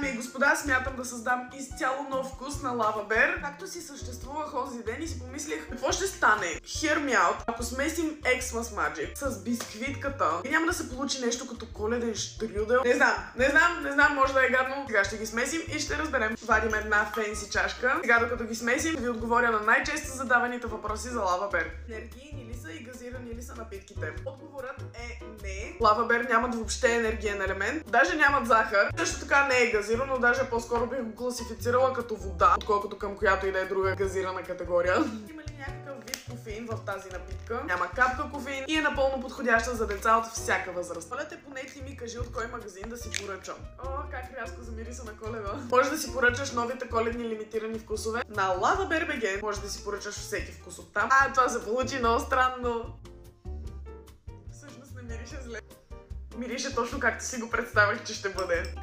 Дами и господа, смятам да създам изцяло нов вкус на лава бер. Както си съществувах онзи ден и си помислих, какво ще стане? Hear me out. Ако смесим Xmas Magic с бисквитката, няма да се получи нещо като коледен штрюдел. Не знам, може да е гадно. Сега ще ги смесим и ще разберем. Вадим една фенси чашка. Сега докато ги смесим, ви отговоря на най-често задаваните въпроси за лава бер. Енергийни ли са и газирани ли са напитките? Отговорът е не. Лава бер нямат въобще енергиен елемент. Даже нямат захар. Също така не е газирано, даже по-скоро бих го класифицирала като вода, отколкото към която и да е друга газирана категория. Има ли някакъв вид кофеин в тази напитка? Няма капка кофеин и е напълно подходяща за деца от всяка възраст. Моля те, поне ти ми кажи от кой магазин да си поръчам. О, как рязко замириса на Коледа. Може да си поръчаш новите коледни лимитирани вкусове на Лава Бер БГ. Може да си поръчаш всеки вкус от там. Това се получи много странно. Всъщност не мирише зле. Мирише точно както си го представях, че ще бъде.